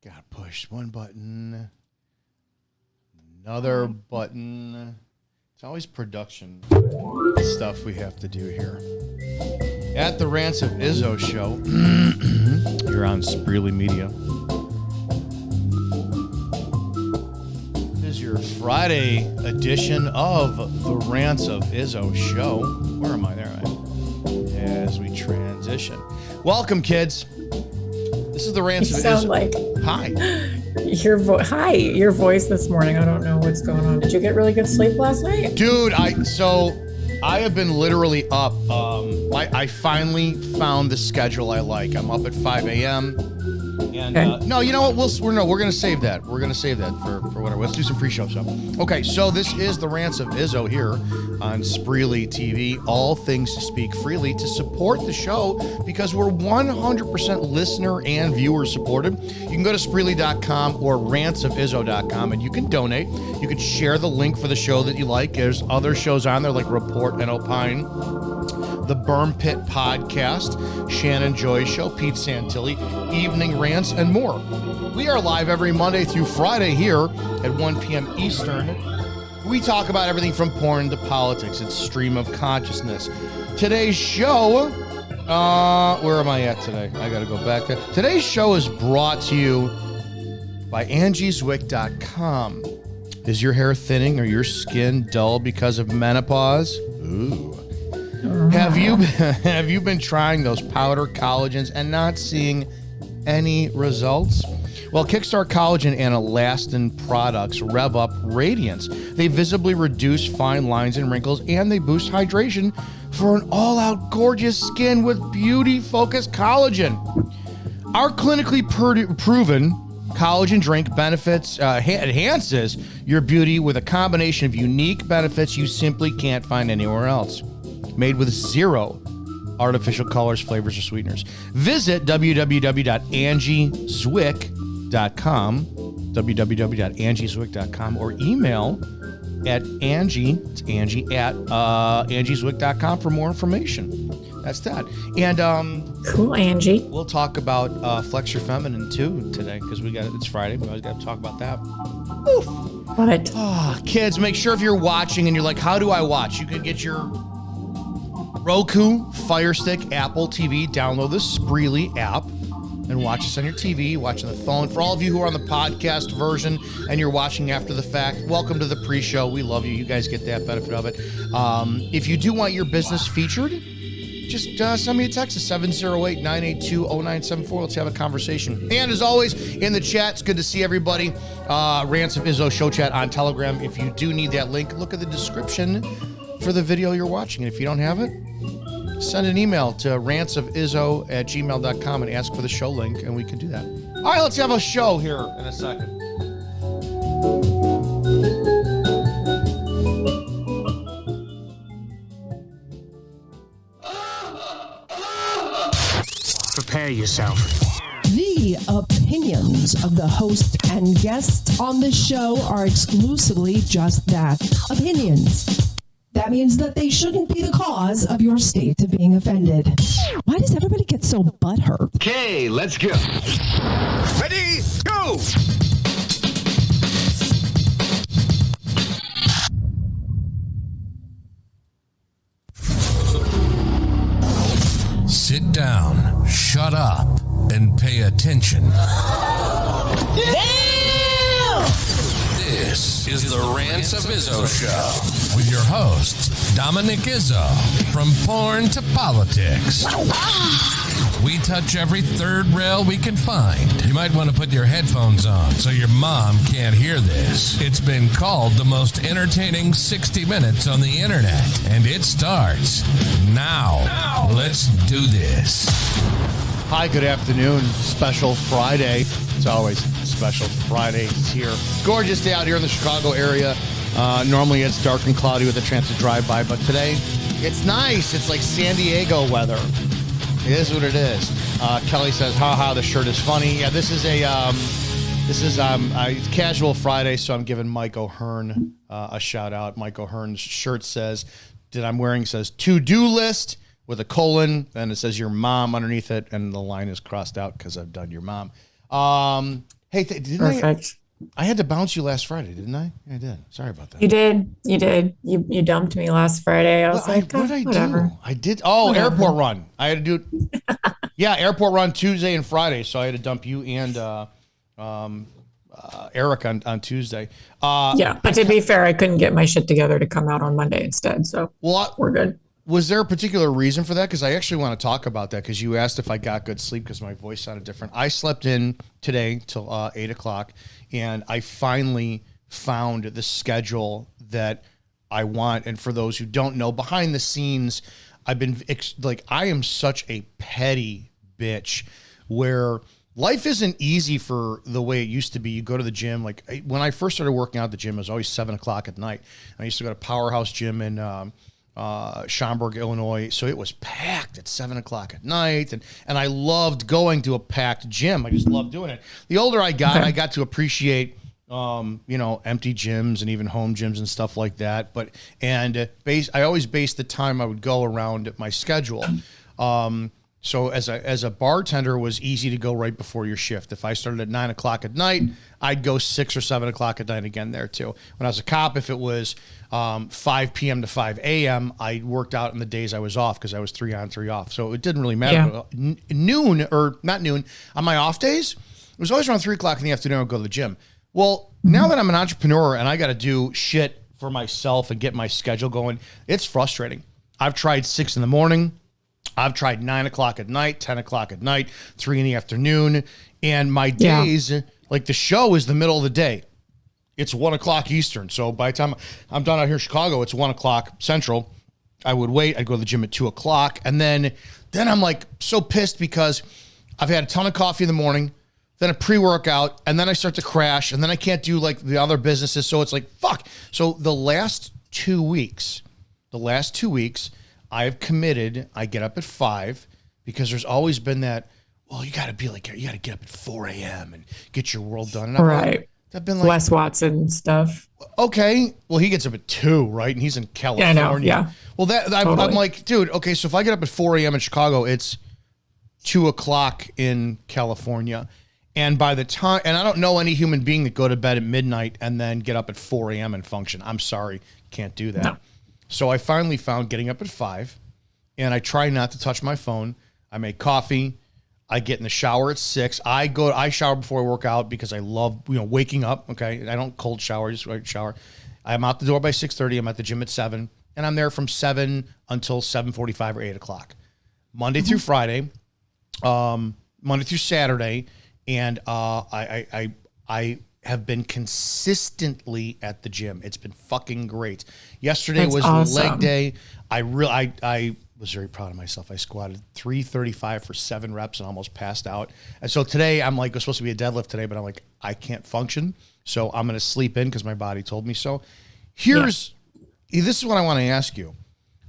Got pushed one button, another button. It's always production stuff we have to do here. At the Rants of Izzo show, you're on Spreely Media. This is your Friday edition of the Rants of Izzo show. Where am I? There I am. As we transition. Welcome, kids. This is the Rants of Izzo. Sound like hi. Your voice this morning. I don't know what's going on. Did you get really good sleep last night? Dude, I have been literally up. I finally found the schedule I like. I'm up at 5 a.m. And okay. No, you know what? We're gonna save that. We're gonna save that for whatever. Let's do some pre-show stuff. Okay, so this is the Rants of Izzo here on Spreely TV. All things to speak freely to support the show because we're 100% listener and viewer supported. You can go to Spreely.com or rantsofizzo.com and you can donate. You can share the link for the show that you like. There's other shows on there like Report and Opine, the Burn Pit Podcast, Shannon Joy Show, Pete Santilli, Evening Rants, and more. We are live every Monday through Friday here at 1 p.m. Eastern. We talk about everything from porn to politics. It's stream of consciousness. Today's show, where am I at today? I got to go back there. Today's show is brought to you by angieswick.com. Is your hair thinning or your skin dull because of menopause? Ooh. Have you been trying those powder collagens and not seeing any results? Well, Kickstart Collagen and Elastin products rev up radiance. They visibly reduce fine lines and wrinkles, and they boost hydration for an all-out gorgeous skin with beauty-focused collagen. Our clinically proven collagen drink benefits enhances your beauty with a combination of unique benefits you simply can't find anywhere else. Made with zero artificial colors, flavors, or sweeteners. Visit www.angieswick.com, www.angieswick.com, or email at angieswick.com for more information. That's that. And cool, Angie. We'll talk about Flex Your Feminine too today because it's Friday. We always got to talk about that. Oof. What? Kids, make sure if you're watching and you're like, how do I watch? You can get your Roku, Fire Stick, Apple TV, download the Spreely app and watch us on your TV, watch on the phone. For all of you who are on the podcast version and you're watching after the fact, welcome to the pre-show. We love you. You guys get that benefit of it. If you do want your business featured, just send me a text at 708-982-0974. Let's have a conversation. And as always, in the chat, it's good to see everybody. Rants of Izzo show chat on Telegram. If you do need that link, look at the description for the video you're watching. And if you don't have it, send an email to rantsofizzo@gmail.com and ask for the show link, and we can do that. All right, let's have a show here in a second. Prepare yourself. The opinions of the host and guests on the show are exclusively just that, opinions. That means that they shouldn't be the cause of your state of being offended. Why does everybody get so butthurt? Okay, let's go. Ready, go! Sit down, shut up, and pay attention. This is the Rants of Izzo Show with your host, Dominic Izzo, from porn to politics. We touch every third rail we can find. You might want to put your headphones on so your mom can't hear this. It's been called the most entertaining 60 minutes on the internet, and it starts now. Let's do this. Hi, good afternoon. Special Friday. It's always special Fridays here. Gorgeous day out here in the Chicago area. Normally it's dark and cloudy with a chance to drive by, but today it's nice. It's like San Diego weather. It is what it is. Kelly says, "Ha, the shirt is funny." Yeah, this is it's Casual Friday, so I'm giving Mike O'Hearn a shout out. Mike O'Hearn's shirt says, to-do list with a colon, and it says your mom underneath it, and the line is crossed out because I've done your mom. Hey, didn't Perfect. I had to bounce you last Friday, didn't I? I did. Sorry about that. You did. You did. You dumped me last Friday. I was like, what did I whatever. do? I did. Oh, Whatever. airport run. I had to do. Yeah, airport run Tuesday and Friday. So I had to dump you and Eric on Tuesday. Yeah, but to be fair, I couldn't get my shit together to come out on Monday instead. So we're good. Was there a particular reason for that? Because I actually want to talk about that because you asked if I got good sleep because my voice sounded different. I slept in today till 8 o'clock, and I finally found the schedule that I want. And for those who don't know, behind the scenes, I've been I am such a petty bitch where life isn't easy for the way it used to be. You go to the gym. Like when I first started working out at the gym, it was always 7 o'clock at night. I used to go to Powerhouse Gym in Schaumburg, Illinois. So it was packed at 7 o'clock at night. And I loved going to a packed gym. I just loved doing it. The older I got, I got to appreciate, empty gyms and even home gyms and stuff like that. I always based the time I would go around my schedule. So as a bartender, it was easy to go right before your shift. If I started at 9 o'clock at night, I'd go 6 or 7 o'clock at night again there too. When I was a cop, if it was 5 p.m. to 5 a.m., I worked out in the days I was off because I was 3 on, 3 off. So it didn't really matter. Yeah. Noon, or not noon, on my off days, it was always around 3 o'clock in the afternoon I would go to the gym. Well, now that I'm an entrepreneur and I got to do shit for myself and get my schedule going, it's frustrating. I've tried 6 in the morning. I've tried 9 o'clock at night, 10 o'clock at night, 3 in the afternoon. And my days, like the show is the middle of the day. It's 1 o'clock Eastern. So by the time I'm done out here in Chicago, it's 1 o'clock Central. I would wait. I'd go to the gym at 2 o'clock. And then I'm like so pissed because I've had a ton of coffee in the morning, then a pre-workout, and then I start to crash, and then I can't do like the other businesses. So it's like, fuck. So the last 2 weeks, I've committed, I get up at 5 because there's always been that, well, you got to get up at 4 a.m. and get your world done. And I've been like, Wes Watson stuff. Okay. Well, he gets up at 2, right? And he's in California. Yeah, I know. Yeah. Well, I'm like, dude, okay, so if I get up at 4 a.m. in Chicago, it's 2 o'clock in California. And by the time, and I don't know any human being that go to bed at midnight and then get up at 4 a.m. and function. I'm sorry, can't do that. No. So I finally found getting up at 5, and I try not to touch my phone. I make coffee. I get in the shower at 6. I shower before I work out because I love, waking up. Okay. I don't cold shower, just shower. I'm out the door by 6:30. I'm at the gym at 7, and I'm there from 7 until 7:45 or 8 o'clock. Monday through Friday, Monday through Saturday. And I have been consistently at the gym. It's been fucking great. Yesterday was awesome. Leg day. I was very proud of myself. I squatted 335 for 7 reps and almost passed out. And so today I'm like, it was supposed to be a deadlift today, but I'm like, I can't function. So I'm going to sleep in because my body told me so. This is what I want to ask you.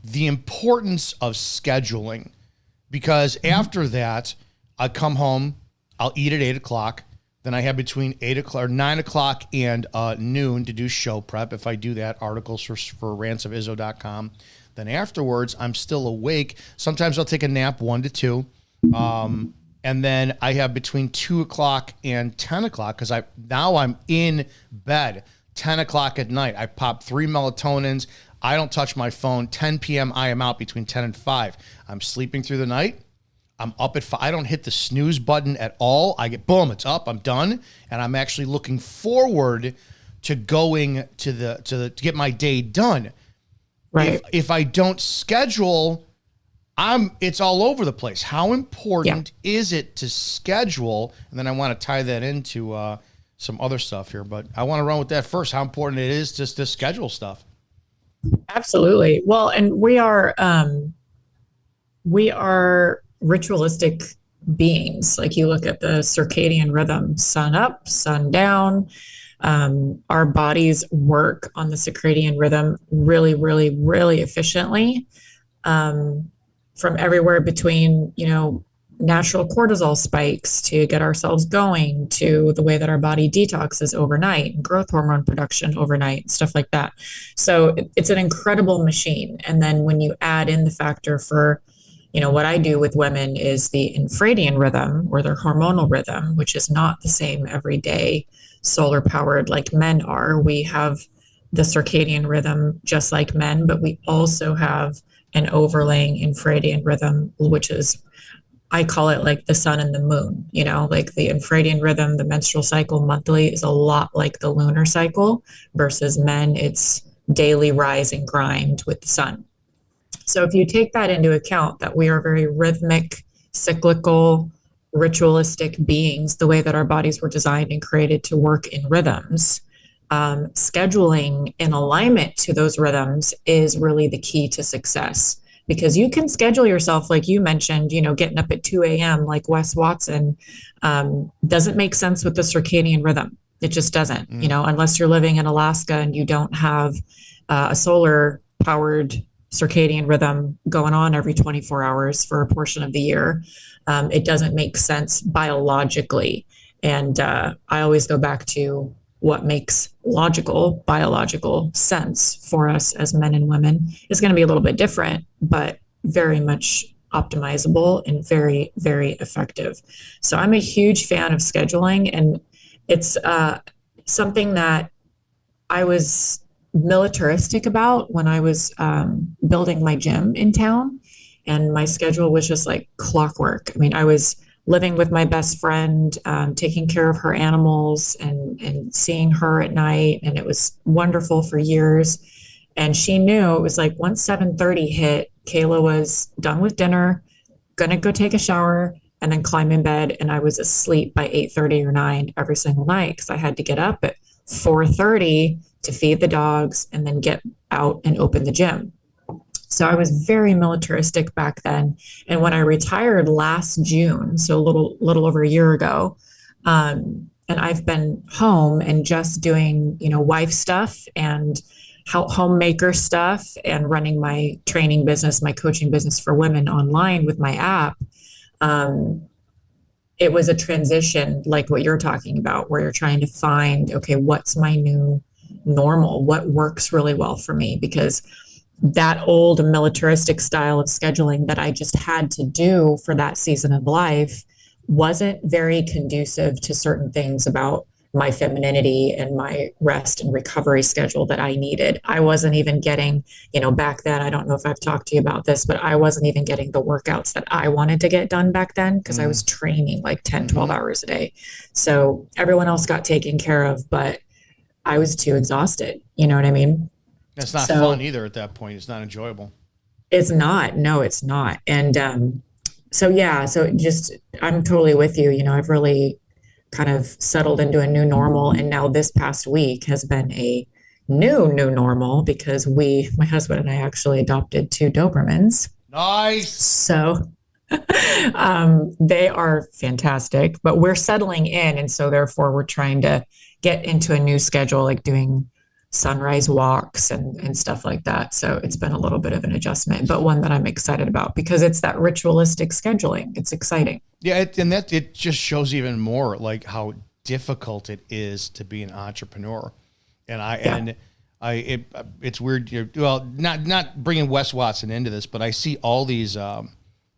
The importance of scheduling, because after that, I come home, I'll eat at 8 o'clock. Then I have between 8 o'clock or 9 o'clock and noon to do show prep. If I do that, articles for rantsofizzo.com. Then afterwards, I'm still awake. Sometimes I'll take a nap 1 to 2. And then I have between 2 o'clock and 10 o'clock because now I'm in bed 10 o'clock at night. I pop 3 melatonins. I don't touch my phone. 10 p.m. I am out between 10 and 5. I'm sleeping through the night. I'm up at 5. I don't hit the snooze button at all. I get, boom, it's up. I'm done. And I'm actually looking forward to going to get my day done. Right. If I don't schedule, it's all over the place. How important is it to schedule? And then I want to tie that into some other stuff here, but I want to run with that first. How important it is just to schedule stuff. Absolutely. Well, and we are ritualistic beings. Like you look at the circadian rhythm, sun up, sun down. Our bodies work on the circadian rhythm really, really, really efficiently. From everywhere between, natural cortisol spikes to get ourselves going to the way that our body detoxes overnight and growth hormone production overnight, stuff like that. So it's an incredible machine. And then when you add in the factor for what I do with women is the infradian rhythm or their hormonal rhythm, which is not the same every day, solar powered like men are. We have the circadian rhythm just like men, but we also have an overlaying infradian rhythm, which is, I call it like the sun and the moon, like the infradian rhythm, the menstrual cycle monthly is a lot like the lunar cycle versus men, it's daily rise and grind with the sun. So if you take that into account, that we are very rhythmic, cyclical, ritualistic beings, the way that our bodies were designed and created to work in rhythms, scheduling in alignment to those rhythms is really the key to success. Because you can schedule yourself, like you mentioned, getting up at 2 a.m. like Wes Watson, doesn't make sense with the circadian rhythm. It just doesn't, unless you're living in Alaska and you don't have a solar powered circadian rhythm going on every 24 hours for a portion of the year. It doesn't make sense biologically. And I always go back to what makes logical, biological sense for us as men and women is going to be a little bit different, but very much optimizable and very, very effective. So I'm a huge fan of scheduling, and it's something that I was militaristic about when I was building my gym in town, and my schedule was just like clockwork. I mean, I was living with my best friend, taking care of her animals and seeing her at night, and it was wonderful for years. And she knew it was like once 7:30 hit, Kayla was done with dinner, gonna go take a shower, and then climb in bed, and I was asleep by 8:30 or 9 every single night because I had to get up at 4:30 to feed the dogs and then get out and open the gym. So I was very militaristic back then. And when I retired last June, so a little over a year ago, and I've been home and just doing, wife stuff and homemaker stuff and running my training business, my coaching business for women online with my app. It was a transition like what you're talking about, where you're trying to find, okay, what's my new normal? What works really well for me? Because that old militaristic style of scheduling that I just had to do for that season of life wasn't very conducive to certain things about my femininity and my rest and recovery schedule that I needed. I wasn't even getting, back then, I don't know if I've talked to you about this, but I wasn't even getting the workouts that I wanted to get done back then because I was training like 10, 12 hours a day. So everyone else got taken care of, but I was too exhausted. You know what I mean? It's not fun either at that point. It's not enjoyable. It's not. No, it's not. And so I'm totally with you. I've really kind of settled into a new normal. And now this past week has been a new normal because my husband and I actually adopted 2 Dobermans. Nice. So they are fantastic, but we're settling in. And so therefore we're trying to get into a new schedule, like doing sunrise walks and stuff like that. So it's been a little bit of an adjustment, but one that I'm excited about because it's that ritualistic scheduling. It's exciting. Yeah, it just shows even more like how difficult it is to be an entrepreneur. And it's weird. Well, not bringing Wes Watson into this, but I see all these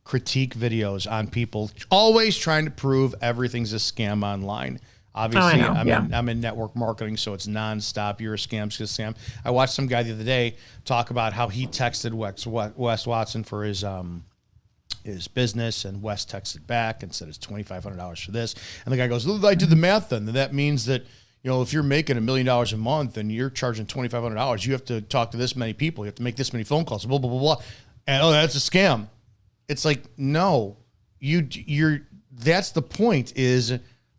critique videos on people always trying to prove everything's a scam online. Obviously, I'm in network marketing, so it's nonstop. You're a scam, she's a scam. I watched some guy the other day talk about how he texted Wes Watson for his business, and Wes texted back and said it's $2,500 for this. And the guy goes, "I did the math then. That means that if you're making $1 million a month and you're charging $2,500, you have to talk to this many people. You have to make this many phone calls. Blah blah blah blah. And that's a scam." It's like, no, you're. That's the point. Is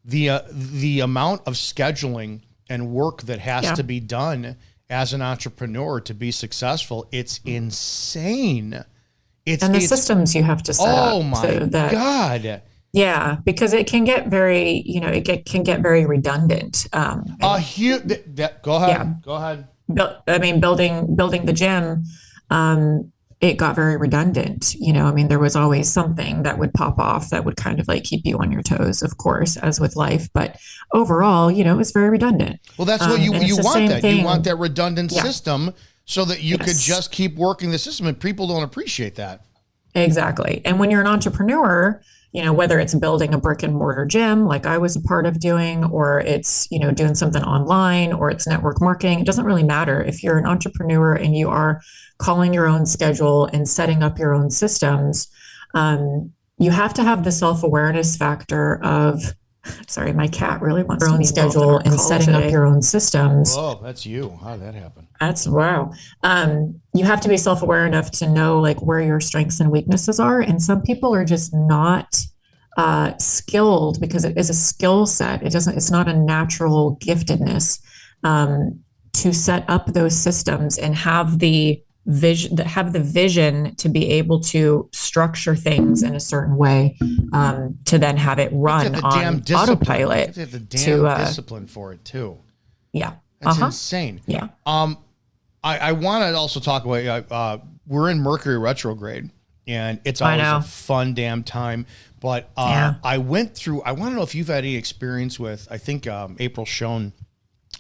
the amount of scheduling and work that has to be done as an entrepreneur to be successul, it's insane. And the systems you have to set up. Oh my God. Yeah, because it can get very, can get very redundant. Go ahead. Yeah. Go ahead. Building the gym, it got very redundant. There was always something that would pop off that would kind of like keep you on your toes, of course, as with life. But overall, it was very redundant. Well, that's what you want that. You want that redundant system so that you could just keep working the system, and people don't appreciate that. Exactly. And when you're an entrepreneur, whether it's building a brick and mortar gym like I was a part of doing, or it's, doing something online, or it's network marketing, it doesn't really matter. If you're an entrepreneur and you are calling your own schedule and setting up your own systems, you have to have the self-awareness factor of, sorry, my cat really wants your own schedule and setting up your own systems. Oh, that's you. How did that happen? That's wow. You have to be self-aware enough to know like where your strengths and weaknesses are. And some people are just not skilled because it is a skill set. It's not a natural giftedness to set up those systems and have the vision to be able to structure things in a certain way to then have it run on autopilot. You have the damn discipline for it too. Yeah. That's insane. Yeah. I want to also talk about, we're in Mercury retrograde, and it's always a fun damn time. But I went through, I want to know if you've had any experience with, I think April Schoen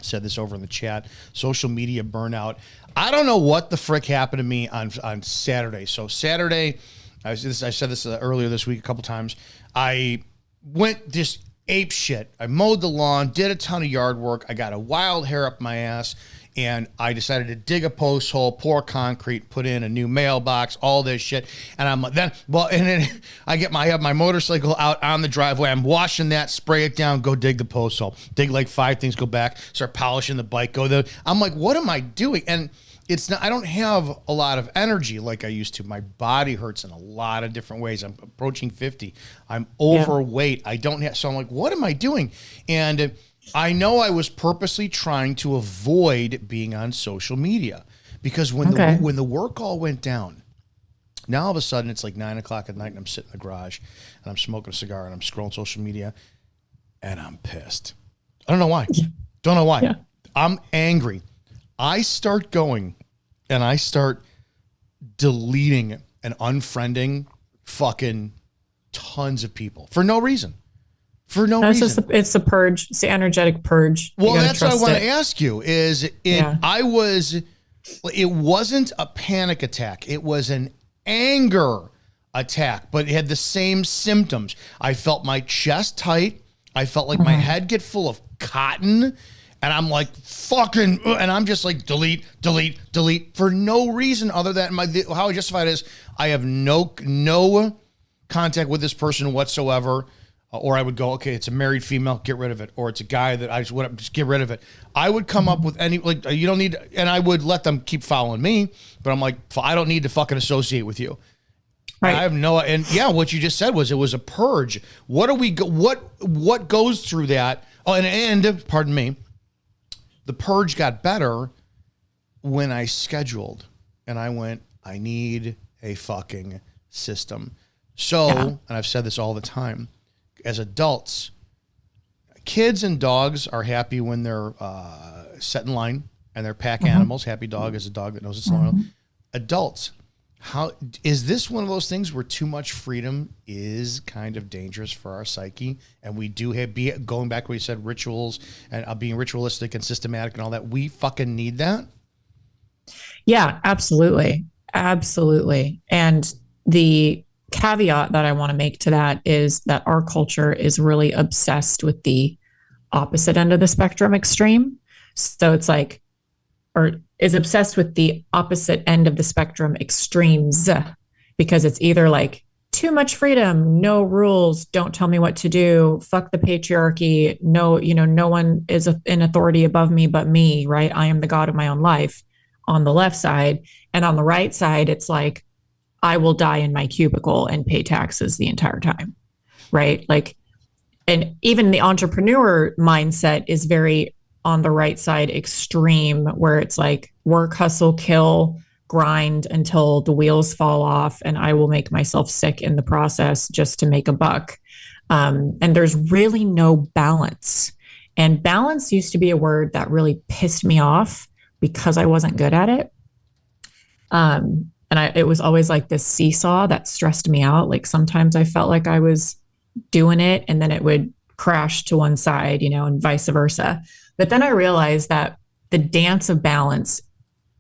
said this over in the chat, social media burnout. I don't know what the frick happened to me on Saturday. So Saturday, I said this earlier this week a couple times. I went just ape shit. I mowed the lawn, did a ton of yard work. I got a wild hair up my ass, and I decided to dig a post hole, pour concrete, put in a new mailbox, all this shit. And I'm then I have my motorcycle out on the driveway. I'm washing that, spray it down, go dig the post hole, dig like 5 things, go back, start polishing the bike, I'm like, what am I doing? And it's not, I don't have a lot of energy like I used to. My body hurts in a lot of different ways. I'm approaching 50. I'm overweight. I don't have, so I'm like, what am I doing? And I know I was purposely trying to avoid being on social media because when the work all went down, now all of a sudden it's like 9 o'clock at night and I'm sitting in the garage and I'm smoking a cigar and I'm scrolling social media and I'm pissed. I don't know why. Don't know why. Yeah. I'm angry. I start going and I start deleting and unfriending fucking tons of people for no reason. For no reason. It's the purge. It's the energetic purge. Well, that's what I want to ask you is it wasn't a panic attack. It was an anger attack, but it had the same symptoms. I felt my chest tight. I felt like my head get full of cotton. And I'm like, fucking, and I'm just like, delete for no reason other than how I justify it is I have no contact with this person whatsoever. Or I would go, okay, it's a married female, get rid of it. Or it's a guy that I just get rid of it. I would come up with any, like, you don't need, and I would let them keep following me. But I'm like, I don't need to fucking associate with you. Right. I have no, and yeah, what you just said was it was a purge. What goes through that? Oh, and pardon me. The purge got better when I scheduled and I went, I need a fucking system. So, and I've said this all the time, as adults, kids and dogs are happy when they're set in line and they're pack animals. Happy dog is a dog that knows its loyal. Adults, how is this one of those things where too much freedom is kind of dangerous for our psyche? And we do going back to what you said, rituals and being ritualistic and systematic and all that. We fucking need that. Yeah, absolutely. Absolutely. And the caveat that I want to make to that is that our culture is really obsessed with the opposite end of the spectrum extreme. So it's like, or is obsessed with the opposite end of the spectrum extremes, because it's either like too much freedom, no rules, don't tell me what to do, fuck the patriarchy, no one is in authority above me but me, right? I am the god of my own life on the left side. And on the right side, it's like, I will die in my cubicle and pay taxes the entire time, right? Like, and even the entrepreneur mindset is very on the right side extreme, where it's like work, hustle, kill, grind until the wheels fall off, and I will make myself sick in the process just to make a buck. And there's really no balance. And balance used to be a word that really pissed me off because I wasn't good at it. It was always like this seesaw that stressed me out. Like sometimes I felt like I was doing it and then it would crash to one side, and vice versa. But then I realized that the dance of balance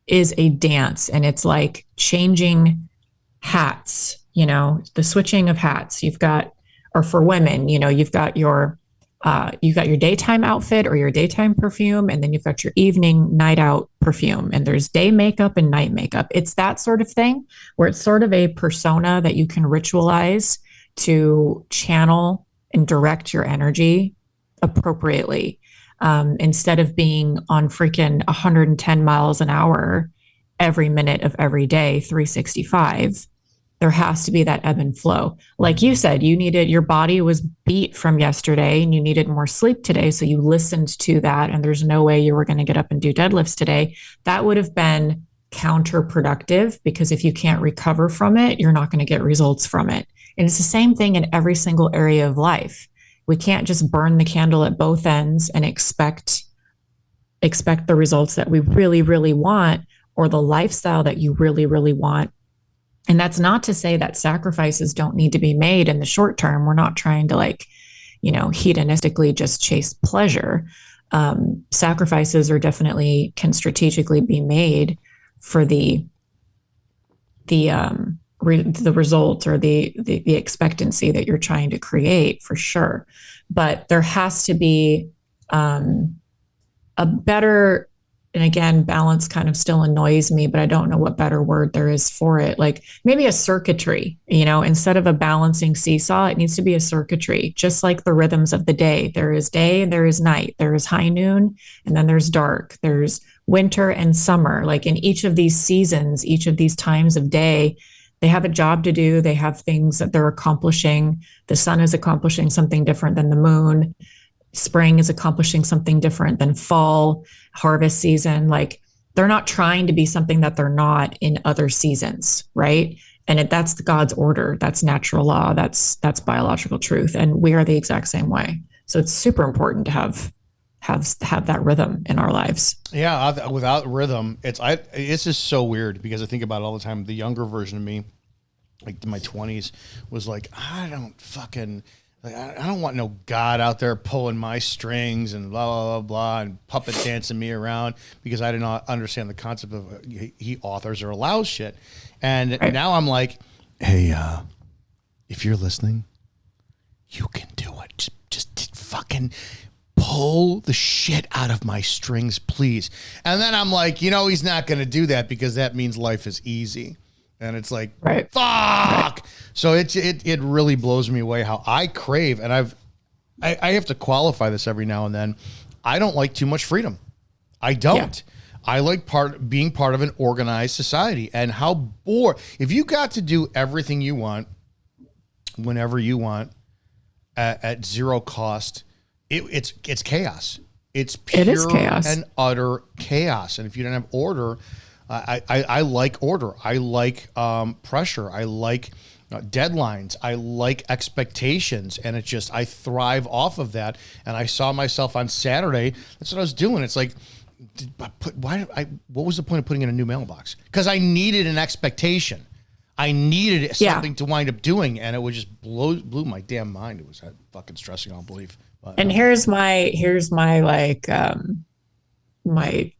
is a dance, and it's like changing hats, the switching of hats. You've got, or for women, you've got your daytime outfit or your daytime perfume, and then you've got your evening night out perfume, and there's day makeup and night makeup. It's that sort of thing where it's sort of a persona that you can ritualize to channel and direct your energy appropriately, instead of being on freaking 110 miles an hour every minute of every day, 365. There has to be that ebb and flow. Like you said, your body was beat from yesterday and you needed more sleep today. So you listened to that, and there's no way you were going to get up and do deadlifts today. That would have been counterproductive, because if you can't recover from it, you're not going to get results from it. And it's the same thing in every single area of life. We can't just burn the candle at both ends and expect the results that we really, really want, or the lifestyle that you really, really want. And that's not to say that sacrifices don't need to be made in the short term. We're not trying to hedonistically just chase pleasure. Sacrifices are definitely can strategically be made for the results or the expectancy that you're trying to create, for sure. But there has to be a better, and again, balance kind of still annoys me, but I don't know what better word there is for it. Like maybe a circuitry, instead of a balancing seesaw, it needs to be a circuitry, just like the rhythms of the day. There is day and there is night. There is high noon and then there's dark. There's winter and summer. Like in each of these seasons, each of these times of day, they have a job to do. They have things that they're accomplishing. The sun is accomplishing something different than the moon. Spring is accomplishing something different than fall, harvest season. Like they're not trying to be something that they're not in other seasons, right? And that's God's order. That's natural law. That's biological truth. And we are the exact same way. So it's super important to have that rhythm in our lives. Yeah, without rhythm, it's just so weird, because I think about it all the time. The younger version of me, like in my 20s, was like, I don't want no God out there pulling my strings and blah, blah, blah, blah, and puppet dancing me around, because I did not understand the concept of he authors or allows shit. And now I'm like, hey, if you're listening, you can do it. Just fucking pull the shit out of my strings, please. And then I'm like, he's not going to do that, because that means life is easy. And it's like, fuck. Right. So it really blows me away how I crave, and I have to qualify this every now and then. I don't like too much freedom. I don't. Yeah. I like being part of an organized society, and how bored. If you got to do everything you want, whenever you want, at zero cost, it's chaos. It is chaos. And utter chaos. And if you don't have order, I like order. I like pressure. I like deadlines. I like expectations. And it's just, I thrive off of that. And I saw myself on Saturday. That's what I was doing. It's like, what was the point of putting in a new mailbox? Because I needed an expectation. I needed something to wind up doing. And it would just blew my damn mind. It was fucking stressing on belief. But, and here's my my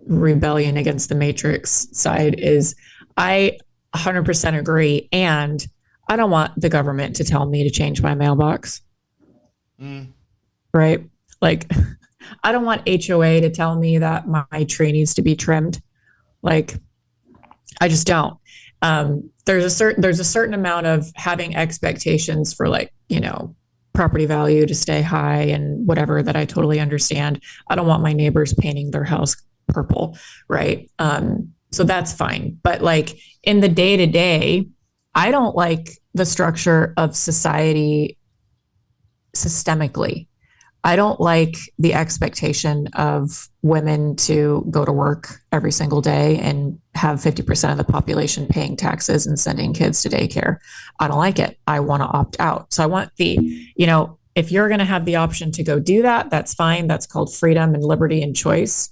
rebellion against the Matrix side is I 100% agree. And I don't want the government to tell me to change my mailbox. Right? Like, I don't want HOA to tell me that my tree needs to be trimmed. Like, I just don't. There's a certain amount of having expectations for, like, property value to stay high and whatever, that I totally understand. I don't want my neighbors painting their house purple, right? So that's fine. But like in the day to day, I don't like the structure of society systemically. I don't like the expectation of women to go to work every single day and have 50% of the population paying taxes and sending kids to daycare. I don't like it. I want to opt out. So I want if you're going to have the option to go do that, that's fine. That's called freedom and liberty and choice.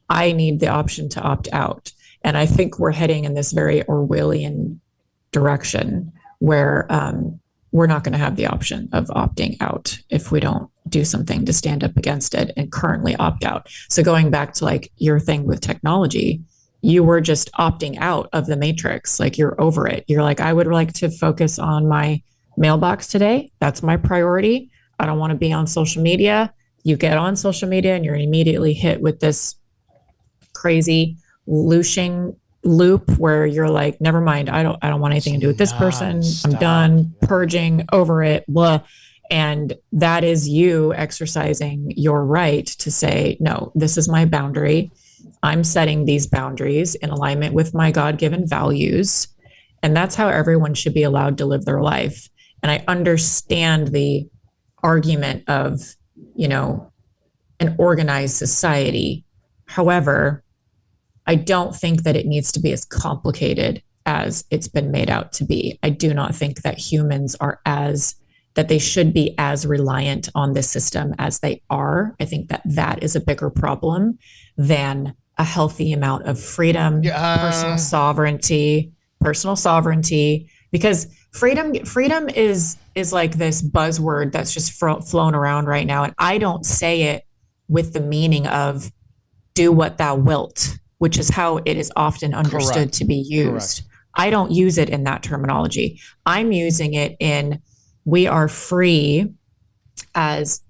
I need the option to opt out. And I think we're heading in this very Orwellian direction where we're not going to have the option of opting out if we don't do something to stand up against it and currently opt out. So going back to like your thing with technology, you were just opting out of the matrix. Like you're over it. You're like, I would like to focus on my mailbox today. That's my priority. I don't want to be on social media. You get on social media and you're immediately hit with this crazy looshing loop where you're like, never mind. I don't want anything to do with this person. I'm done purging over it. Blah. And that is you exercising your right to say, no, this is my boundary. I'm setting these boundaries in alignment with my God-given values. And that's how everyone should be allowed to live their life. And I understand the argument of, an organized society. However, I don't think that it needs to be as complicated as it's been made out to be. I do not think that humans that they should be as reliant on this system as they are. I think that is a bigger problem than a healthy amount of freedom, personal sovereignty, because freedom is like this buzzword that's just flown around right now. And I don't say it with the meaning of do what thou wilt, which is how it is often understood to be used. Correct. I don't use it in that terminology. I'm using it in we are free as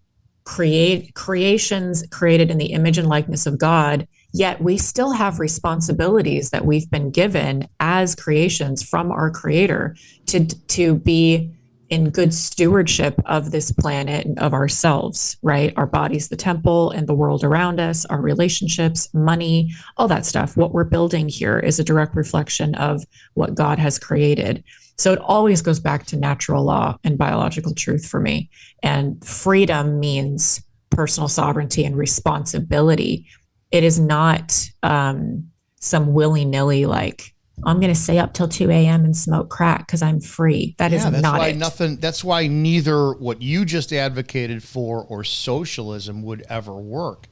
creations created in the image and likeness of God, yet we still have responsibilities that we've been given as creations from our Creator to be in good stewardship of this planet and of ourselves, right? Our body's the temple and the world around us, our relationships, money, all that stuff. What we're building here is a direct reflection of what God has created. So it always goes back to natural law and biological truth for me. And freedom means personal sovereignty and responsibility. It is not some willy-nilly like, I'm going to stay up till 2 a.m. and smoke crack because I'm free. That's not it. That's why neither what you just advocated for or socialism would ever work,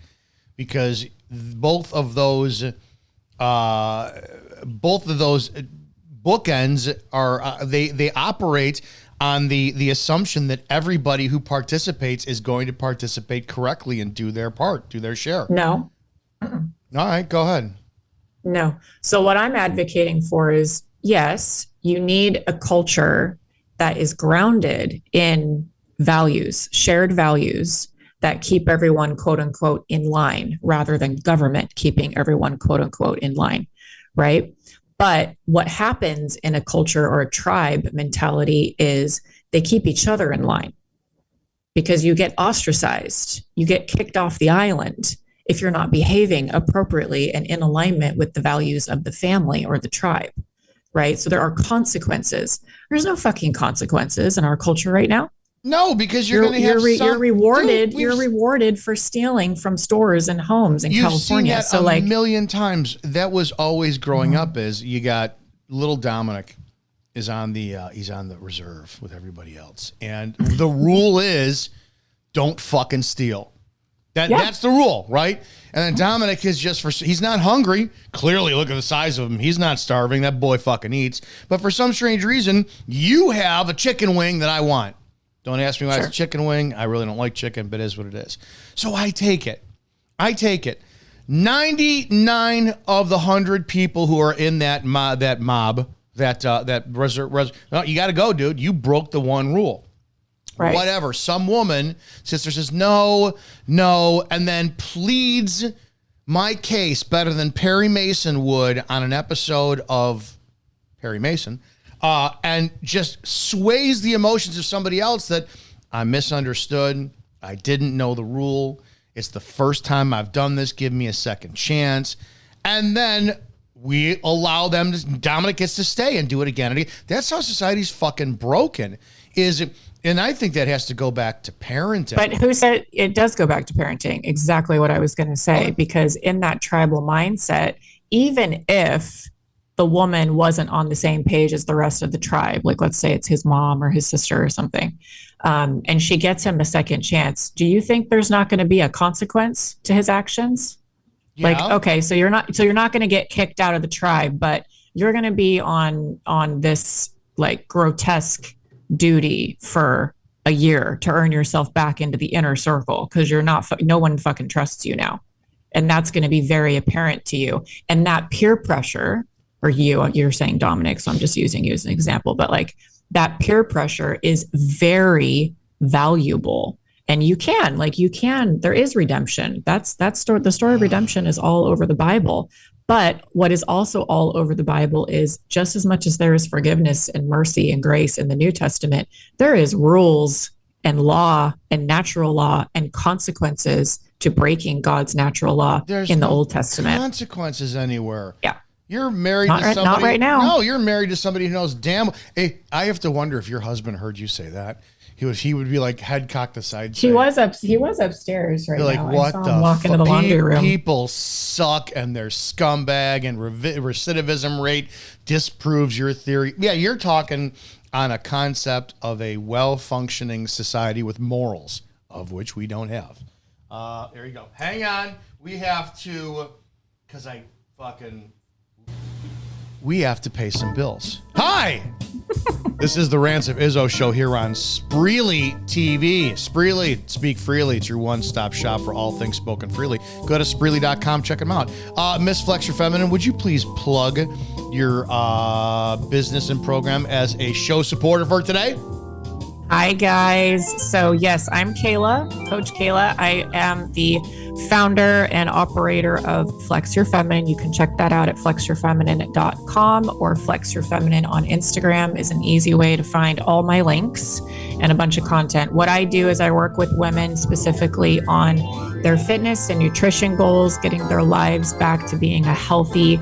because both of those bookends are they operate on the assumption that everybody who participates is going to participate correctly and do their part, do their share. No. All right, go ahead. No. So what I'm advocating for is, yes, you need a culture that is grounded in values, shared values that keep everyone, quote unquote, in line rather than government keeping everyone, quote unquote, in line, right? But what happens in a culture or a tribe mentality is they keep each other in line because you get ostracized, you get kicked off the island if you're not behaving appropriately and in alignment with the values of the family or the tribe, right? So there are consequences. There's no fucking consequences in our culture right now. No, because you're going to have you're rewarded. Dude, you're rewarded for stealing from stores and homes in California. You've seen that a million times. That was always growing up. Is you got little Dominic is on he's on the reserve with everybody else, and the rule is don't fucking steal. That's the rule, right? And then Dominic is he's not hungry. Clearly, look at the size of him. He's not starving. That boy fucking eats. But for some strange reason, you have a chicken wing that I want. Don't ask me why it's a chicken wing. I really don't like chicken, but it is what it is. So I take it. 99 of the 100 people who are in that mob, reserve. No, you got to go, dude. You broke the one rule. Right. Whatever. Some woman, sister says, no, and then pleads my case better than Perry Mason would on an episode of Perry Mason, and just sways the emotions of somebody else that I misunderstood. I didn't know the rule. It's the first time I've done this. Give me a second chance. And then we allow them Dominic gets to stay and do it again. That's how society's fucking broken. And I think that has to go back to parenting. But who said it does go back to parenting? Exactly what I was going to say, because in that tribal mindset, even if the woman wasn't on the same page as the rest of the tribe, like let's say it's his mom or his sister or something, and she gets him a second chance, do you think there's not going to be a consequence to his actions? Yeah. Like, okay, so you're not going to get kicked out of the tribe, but you're going to be on this like grotesque duty for a year to earn yourself back into the inner circle because no one fucking trusts you now. And that's going to be very apparent to you. And that peer pressure, or you're saying Dominic, so I'm just using you as an example, but like that peer pressure is very valuable. And there is redemption. The story of redemption is all over the Bible. But what is also all over the Bible is just as much as there is forgiveness and mercy and grace in the New Testament, there is rules and law and natural law and consequences to breaking God's natural law in the Old Testament. Consequences anywhere. Yeah. You're married to somebody. Not right now. No, you're married to somebody who knows damn. Hey, I have to wonder if your husband heard you say that. He would be like head cocked aside. He was upstairs right now. Like, what the walk into the laundry room. People suck and they're scumbag, and recidivism rate disproves your theory. Yeah, you're talking on a concept of a well-functioning society with morals, of which we don't have. There you go. Hang on. We have to pay some bills. Hi! This is the Rants of Izzo show here on Spreely TV. Spreely, speak freely. It's your one-stop shop for all things spoken freely. Go to Spreely.com, check them out. Miss Flex Your Feminine, would you please plug your business and program as a show supporter for today? Hi, guys. So, yes, I'm Kayla, Coach Kayla. I am the founder and operator of Flex Your Feminine. You can check that out at flexyourfeminine.com, or Flex Your Feminine on Instagram is an easy way to find all my links and a bunch of content. What I do is I work with women specifically on their fitness and nutrition goals, getting their lives back to being a healthy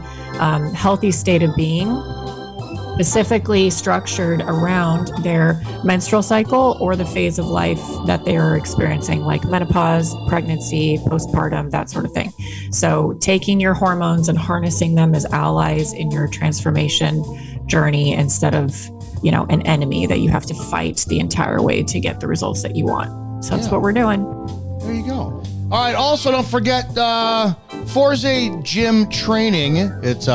state of being, specifically structured around their menstrual cycle or the phase of life that they are experiencing, like menopause, pregnancy, postpartum, that sort of thing. So taking your hormones and harnessing them as allies in your transformation journey instead of, an enemy that you have to fight the entire way to get the results that you want. So that's what we're doing. There you go. All right. Also, don't forget Forza Gym Training. It's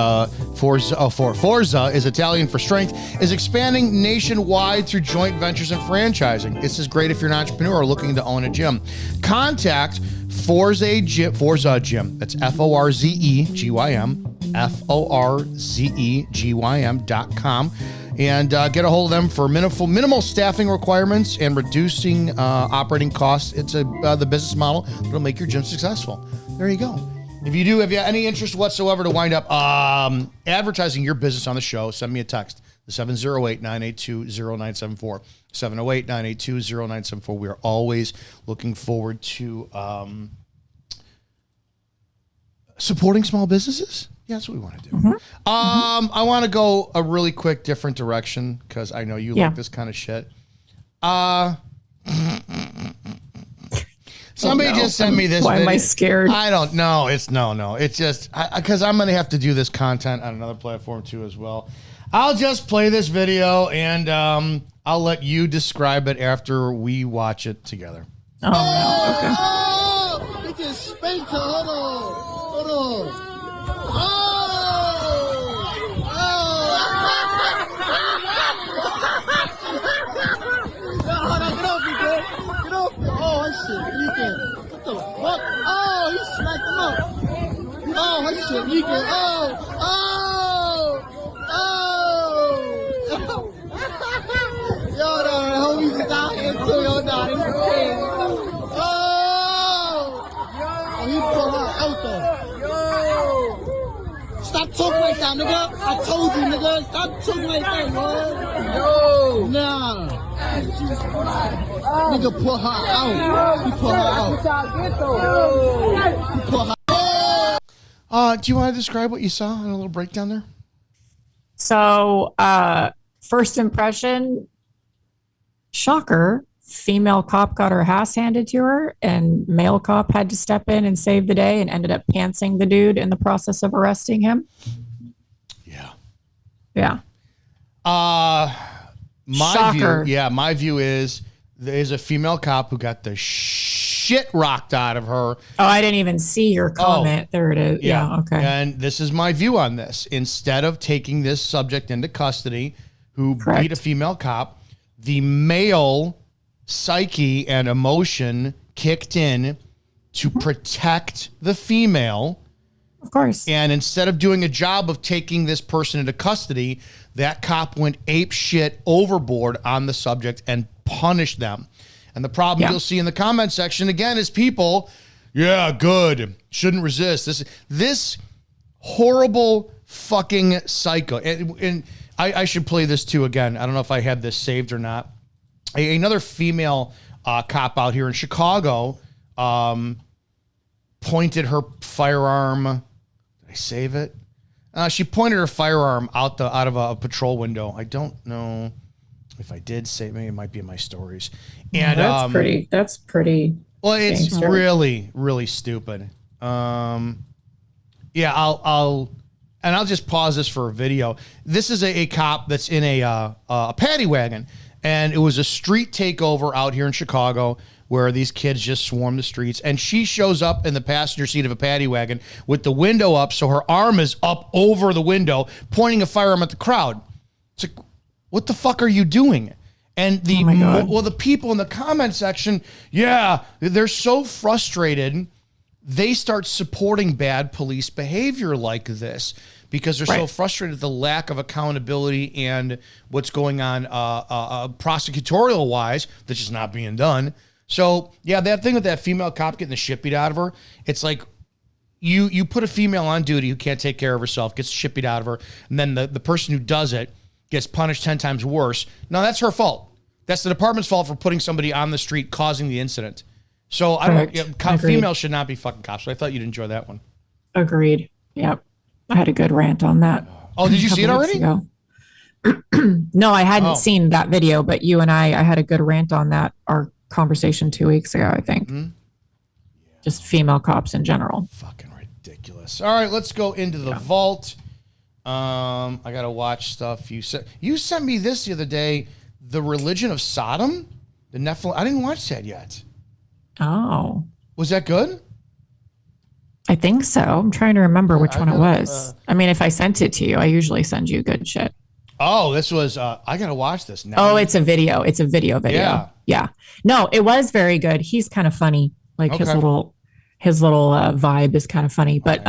Forza is Italian for strength, is expanding nationwide through joint ventures and franchising. This is great if you're an entrepreneur looking to own a gym. Contact Forza Gym. That's FORZEGYM. FORZEGYM.com. And get a hold of them for minimal staffing requirements and reducing operating costs. It's the business model that'll make your gym successful. There you go. If you have any interest whatsoever to wind up advertising your business on the show, send me a text. The 708-982-0974. 708-982-0974. We are always looking forward to supporting small businesses. Yeah, that's what we want to do. Mm-hmm. I want to go a really quick different direction because I know you like this kind of shit. Somebody just sent me this. Why video. am I scared? I don't know. It's no. It's just because I'm going to have to do this content on another platform too as well. I'll just play this video and I'll let you describe it after we watch it together. Oh, no. Okay. Oh, he just spanked her. Hold on. What the fuck? Oh, he smacked him up. Oh, that shit leaking. Yo, the homies is out here too. Yo, nah, this is crazy. He pulled her out though. Stop talking like that, nigga. I told you, nigga. Stop talking like that, man. Nah. Nigga pull her out. He pull her out. Do you want to describe what you saw in a little breakdown there? So, first impression, shocker. Female cop got her ass handed to her, and male cop had to step in and save the day and ended up pantsing the dude in the process of arresting him. Yeah. My view is there's a female cop who got the shit rocked out of her. Oh, I didn't even see your comment. There it is. Yeah. Okay. And this is my view on this. Instead of taking this subject into custody, who beat a female cop, the male psyche and emotion kicked in to protect the female. Of course. And instead of doing a job of taking this person into custody, that cop went ape shit overboard on the subject and punished them. And the problem you'll see in the comment section again is people, yeah, good, shouldn't resist. This horrible fucking psycho. And I should play this too again. I don't know if I had this saved or not. Another female cop out here in Chicago pointed her firearm. Did I save it? She pointed her firearm out of a patrol window. I don't know if I did save. Maybe it might be in my stories. And that's pretty. Well, it's gangster. really, really stupid. Yeah, I'll just pause this for a video. This is a cop that's in a paddy wagon, and it was a street takeover out here in Chicago where these kids just swarm the streets. And she shows up in the passenger seat of a paddy wagon with the window up, so her arm is up over the window, pointing a firearm at the crowd. It's like, what the fuck are you doing? And the people in the comment section, they're so frustrated, they start supporting bad police behavior like this because they're so frustrated at the lack of accountability and what's going on prosecutorial wise that's just not being done. So, that thing with that female cop getting the shit beat out of her, it's like you put a female on duty who can't take care of herself, gets the shit beat out of her, and then the person who does it gets punished 10 times worse. No, that's her fault. That's the department's fault for putting somebody on the street causing the incident. So females should not be fucking cops. So I thought you'd enjoy that one. Agreed. Yep. I had a good rant on that. Oh, did you see it already? No, I hadn't seen that video, but you and I had a good rant on that. Our conversation 2 weeks ago, I think. Mm-hmm. Just female cops in general. Fucking ridiculous. All right, let's go into the vault. I gotta watch stuff. You sent me this the other day. The Religion of Sodom, the Nephilim. I didn't watch that yet. Oh, was that good? I think so. I'm trying to remember which one it was. I mean, if I sent it to you, I usually send you good shit. Oh, this was. I gotta watch this now. Oh, it's a video. It's a video. Yeah. No, it was very good. He's kind of funny. Like his little vibe is kind of funny. But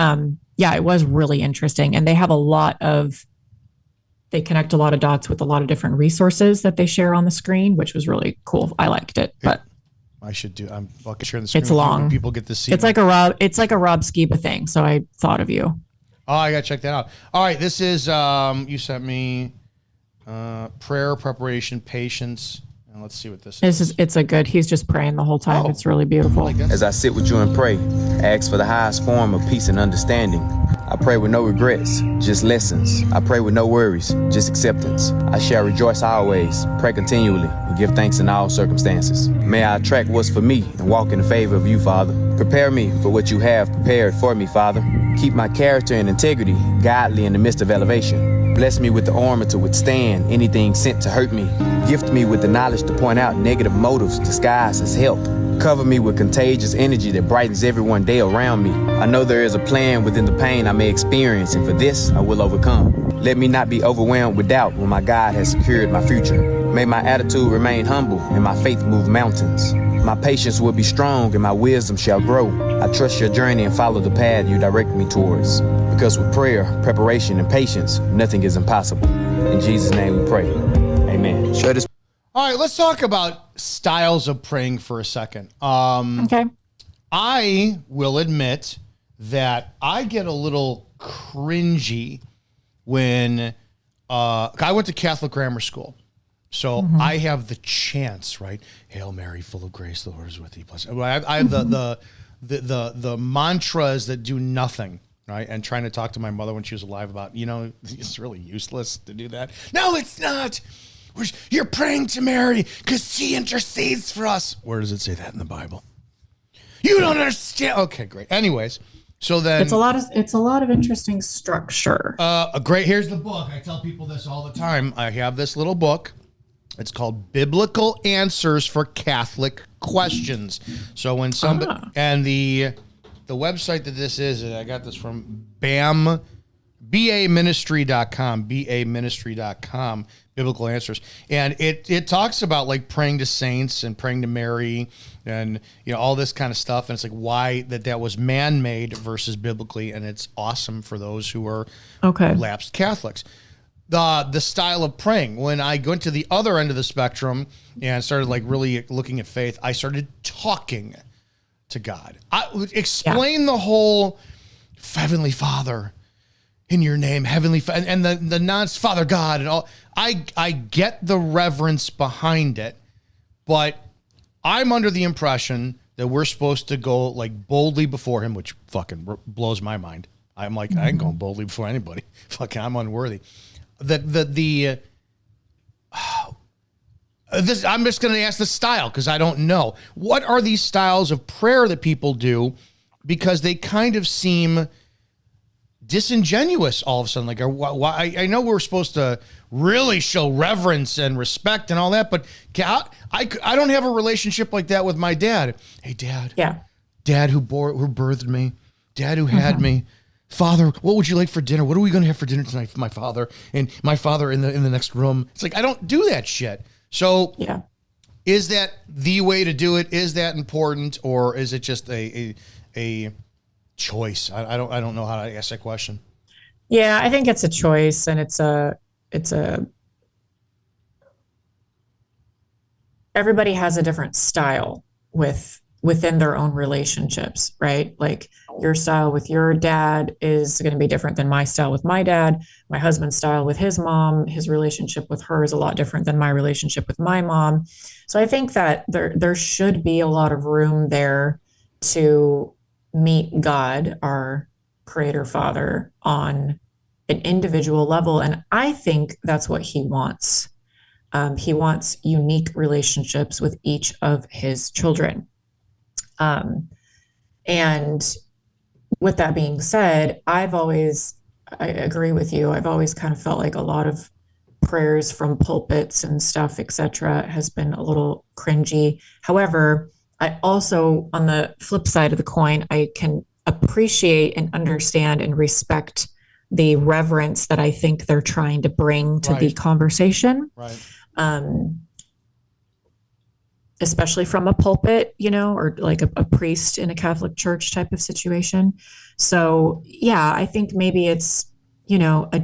it was really interesting. And they have they connect a lot of dots with a lot of different resources that they share on the screen, which was really cool. I liked it. But I should do. I'm sharing the screen. It's long. People get to see. It's like a Rob Skiba thing. So I thought of you. Oh, I gotta check that out. All right, this is you sent me prayer, preparation, patience. And let's see what this is. He's just praying the whole time. It's really beautiful. As I sit with you and pray, ask for the highest form of peace and understanding. I pray with no regrets, just lessons. I pray with no worries, just acceptance. I shall rejoice always, pray continually, and give thanks in all circumstances. May I attract what's for me and walk in the favor of you, Father. Prepare me for what you have prepared for me, Father. Keep my character and integrity godly in the midst of elevation. Bless me with the armor to withstand anything sent to hurt me. Gift me with the knowledge to point out negative motives disguised as help. Cover me with contagious energy that brightens every day around me. I know there is a plan within the pain I may experience, and for this I will overcome. Let me not be overwhelmed with doubt when my God has secured my future. May my attitude remain humble and my faith move mountains. My patience will be strong and my wisdom shall grow. I trust your journey and follow the path you direct me towards. Because with prayer, preparation, and patience, nothing is impossible. In Jesus' name we pray. Amen. All right, let's talk about styles of praying for a second. Okay. I will admit that I get a little cringy when I went to Catholic grammar school. So I have the chants, right? Hail Mary, full of grace, the Lord is with thee. I have the mantras that do nothing, right? And trying to talk to my mother when she was alive about, it's really useless to do that. No, it's not. You're praying to Mary because she intercedes for us. Where does it say that in the Bible? You don't understand. Okay, great. Anyways, so then it's a lot of interesting structure. Great. Here's the book. I tell people this all the time. I have this little book. It's called Biblical Answers for Catholic Questions. So when somebody and the website that this is, I got this from baministry.com, biblical answers. And it talks about like praying to saints and praying to Mary and, all this kind of stuff. And it's like why that was man-made versus biblically. And it's awesome for those who are lapsed Catholics. The style of praying, when I went to the other end of the spectrum and started like really looking at faith, I started talking to God. I would explain the whole Heavenly Father in your name, Heavenly Father, and the non-Father God and all. I get the reverence behind it, but I'm under the impression that we're supposed to go like boldly before him, which fucking blows my mind. I'm like, I ain't going boldly before anybody. Fucking, I'm unworthy. I'm just going to ask the style because I don't know. What are these styles of prayer that people do? Because they kind of seem disingenuous all of a sudden. Like, why? I know we're supposed to really show reverence and respect and all that, but I don't have a relationship like that with my dad. Hey, Dad. Yeah. Dad who birthed me. Dad who had me. Father, what would you like for dinner? What are we going to have for dinner tonight? My father and my father in the next room. It's like, I don't do that shit. So is that the way to do it? Is that important? Or is it just a choice? I don't know how to ask that question. Yeah, I think it's a choice, and it's a everybody has a different style within their own relationships, right? Like your style with your dad is going to be different than my style with my dad. My husband's style with his mom, his relationship with her is a lot different than my relationship with my mom. So I think that there should be a lot of room there to meet God, our creator father, on an individual level. And I think that's what he wants. He wants unique relationships with each of his children. And with that being said, I agree with you. I've always kind of felt like a lot of prayers from pulpits and stuff, etc., has been a little cringy. However, I also, on the flip side of the coin, I can appreciate and understand and respect the reverence that I think they're trying to bring to the conversation. Right. Especially from a pulpit, or like a priest in a Catholic church type of situation. So yeah, I think maybe it's, a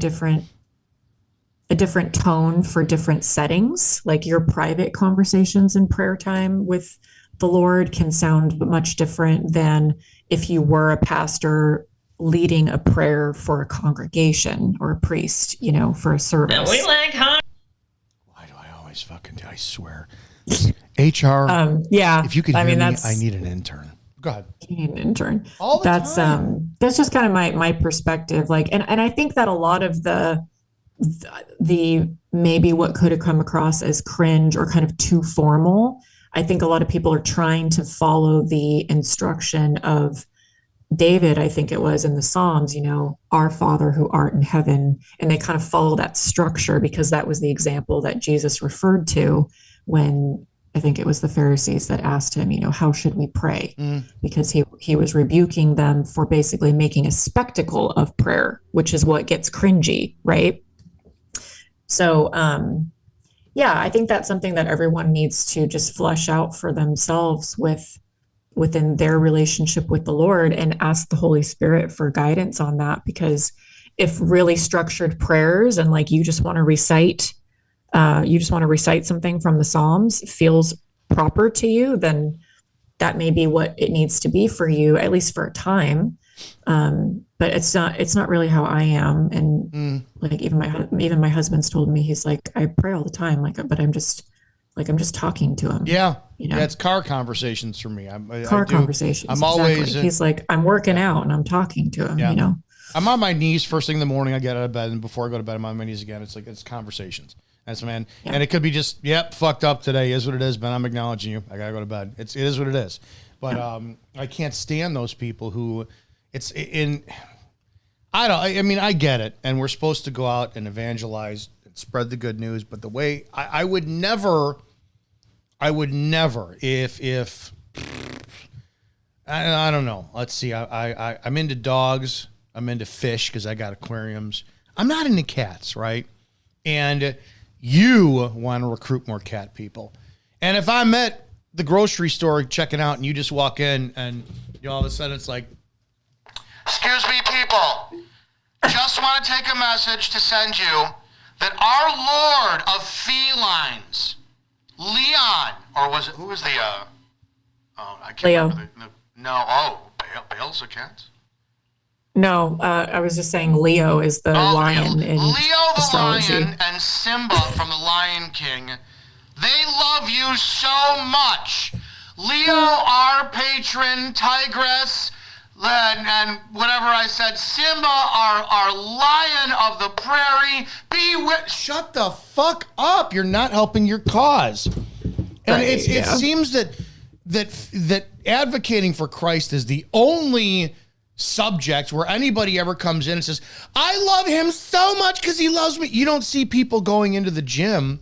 different tone for different settings. Like your private conversations in prayer time with the Lord can sound much different than if you were a pastor leading a prayer for a congregation or a priest, for a service. Why do I always fucking do? I swear. HR. Yeah. If you could hear me, I need an intern. Go ahead. You need an intern. All the time. That's just kind of my perspective. Like, and I think that a lot of the maybe what could have come across as cringe or kind of too formal, I think a lot of people are trying to follow the instruction of David, I think it was in the Psalms, our Father who art in heaven. And they kind of follow that structure because that was the example that Jesus referred to when I think it was the Pharisees that asked him, how should we pray? Because he was rebuking them for basically making a spectacle of prayer, which is what gets cringy, right? So, yeah, I think that's something that everyone needs to just flesh out for themselves within their relationship with the Lord and ask the Holy Spirit for guidance on that. Because if really structured prayers and like you just want to recite something from the Psalms feels proper to you, then that may be what it needs to be for you, at least for a time. But it's not really how I am. And like even my husband's told me, he's like, I pray all the time, but I'm just talking to him. Yeah. Yeah, it's car conversations for me. Conversations. I'm always. He's like, I'm working out and I'm talking to him. Yeah. I'm on my knees first thing in the morning. I get out of bed, and before I go to bed, I'm on my knees again. It's conversations. That's man, and it could be just fucked up today. Is what it is, but I'm acknowledging you. I gotta go to bed. It is what it is. But I can't stand those people who it's in. I mean, I get it, and we're supposed to go out and evangelize and spread the good news. But the way I would never, if I don't know. Let's see. I'm into dogs. I'm into fish because I got aquariums. I'm not into cats, right? And you want to recruit more cat people. And if I'm at the grocery store checking out and you just walk in and all of a sudden it's like, excuse me, people, just want to take a message to send you that our Lord of Felines, Leon, or was it, who was the, I can't Leo. remember. Bale's a cat? No, I was just saying Leo is the lion in Leo the astrology. Lion and Simba from the Lion King, they love you so much. Leo, our patron, tigress, and whatever I said, Simba, our lion of the prairie, shut the fuck up. You're not helping your cause. And Right, it seems that advocating for Christ is the only subject where anybody ever comes in and says, I love him so much because he loves me. You don't see people going into the gym